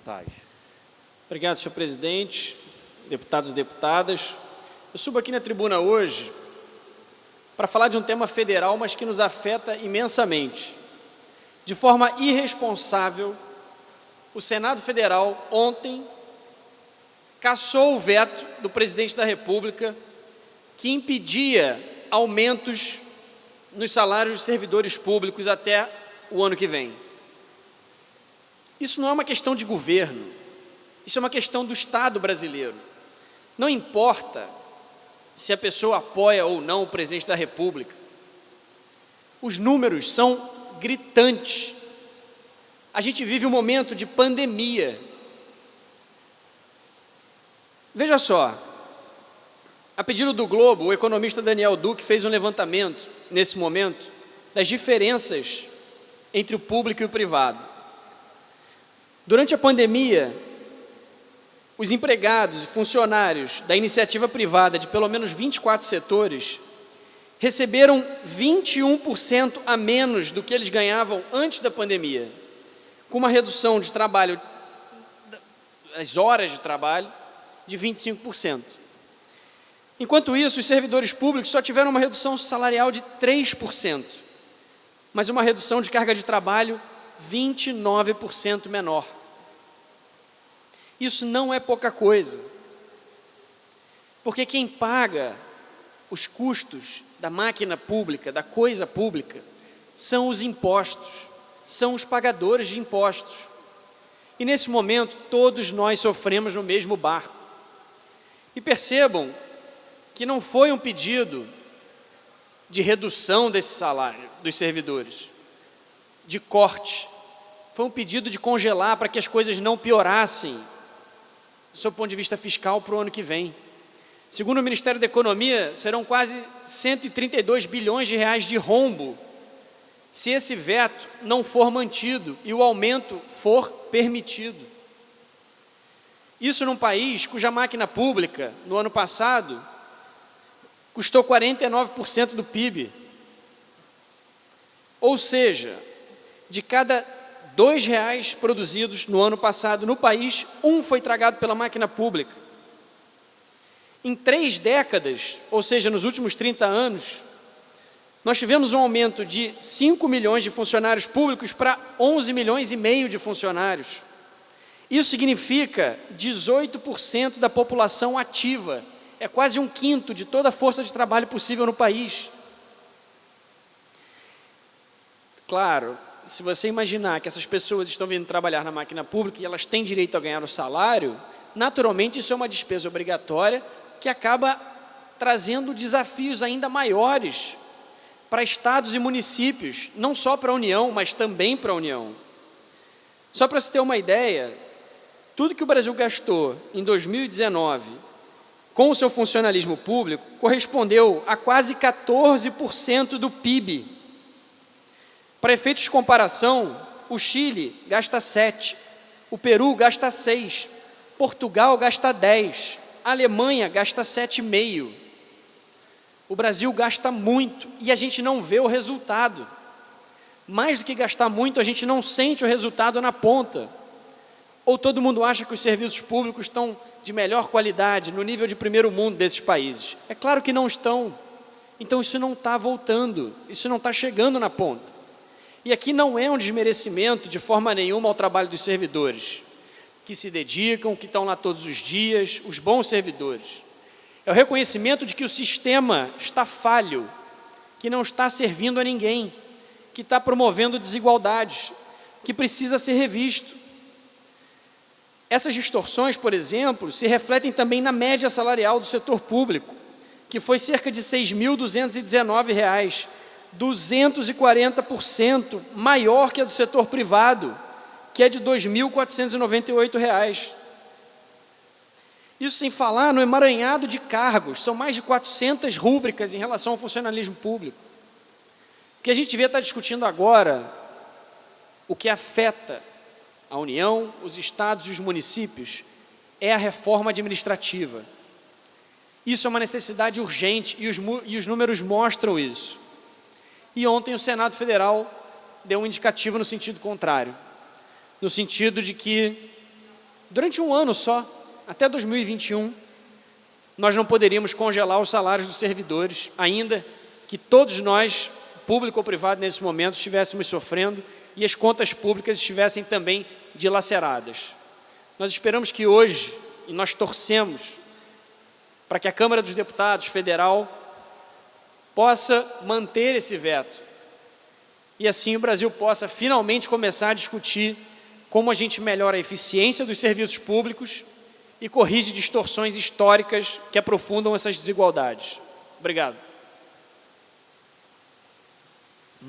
Tais. Obrigado, senhor presidente, deputados e deputadas. Eu subo aqui na tribuna hoje para falar de um tema federal, mas que nos afeta imensamente. De forma irresponsável, o Senado Federal ontem cassou o veto do presidente da República que impedia aumentos nos salários dos servidores públicos até o ano que vem. Isso não é uma questão de governo, isso é uma questão do Estado brasileiro. Não importa se a pessoa apoia ou não o presidente da República. Os números são gritantes. A gente vive um momento de pandemia. Veja só, a pedido do Globo, o economista Daniel Duque fez um levantamento, nesse momento, das diferenças entre o público e o privado. Durante a pandemia, os empregados e funcionários da iniciativa privada de pelo menos 24 setores receberam 21% a menos do que eles ganhavam antes da pandemia, com uma redução de trabalho, as horas de trabalho, de 25%. Enquanto isso, os servidores públicos só tiveram uma redução salarial de 3%, mas uma redução de carga de trabalho 29% menor. Isso não é pouca coisa, porque quem paga os custos da máquina pública, da coisa pública, são os impostos, são os pagadores de impostos. E nesse momento, todos nós sofremos no mesmo barco. E percebam que não foi um pedido de redução desse salário dos servidores, de corte, foi um pedido de congelar para que as coisas não piorassem, sob o ponto de vista fiscal, para o ano que vem. Segundo o Ministério da Economia, serão quase 132 bilhões de reais de rombo se esse veto não for mantido e o aumento for permitido. Isso num país cuja máquina pública, no ano passado, custou 49% do PIB. Ou seja, de cada R$ 2 produzidos no ano passado no país, um foi tragado pela máquina pública. Em 3 décadas, ou seja, nos últimos 30 anos, nós tivemos um aumento de 5 milhões de funcionários públicos para 11 milhões e meio de funcionários. Isso significa 18% da população ativa, é quase 1/5 de toda a força de trabalho possível no país. Claro, se você imaginar que essas pessoas estão vindo trabalhar na máquina pública e elas têm direito a ganhar o salário, naturalmente isso é uma despesa obrigatória que acaba trazendo desafios ainda maiores para estados e municípios, não só para a União, mas também para a União. Só para se ter uma ideia, tudo que o Brasil gastou em 2019 com o seu funcionalismo público correspondeu a quase 14% do PIB. Para efeitos de comparação, o Chile gasta 7%, o Peru gasta 6%, Portugal gasta 10%, a Alemanha gasta 7,5%. O Brasil gasta muito e a gente não vê o resultado. Mais do que gastar muito, a gente não sente o resultado na ponta. Ou todo mundo acha que os serviços públicos estão de melhor qualidade, no nível de primeiro mundo desses países. É claro que não estão. Então isso não está voltando, isso não está chegando na ponta. E aqui não é um desmerecimento de forma nenhuma ao trabalho dos servidores, que se dedicam, que estão lá todos os dias, os bons servidores. É o reconhecimento de que o sistema está falho, que não está servindo a ninguém, que está promovendo desigualdades, que precisa ser revisto. Essas distorções, por exemplo, se refletem também na média salarial do setor público, que foi cerca de R$ 6.219, 240% maior que a do setor privado, que é de R$ 2.498. Isso sem falar no emaranhado de cargos, são mais de 400 rúbricas em relação ao funcionalismo público. O que a gente devia estar discutindo agora, o que afeta a União, os estados e os municípios, é a reforma administrativa. Isso é uma necessidade urgente e os números mostram isso. E ontem o Senado Federal deu um indicativo no sentido contrário, no sentido de que durante um ano só, até 2021, nós não poderíamos congelar os salários dos servidores, ainda que todos nós, público ou privado, nesse momento, estivéssemos sofrendo e as contas públicas estivessem também dilaceradas. Nós esperamos que hoje, e nós torcemos para que a Câmara dos Deputados Federal possa manter esse veto e assim o Brasil possa finalmente começar a discutir como a gente melhora a eficiência dos serviços públicos e corrige distorções históricas que aprofundam essas desigualdades. Obrigado.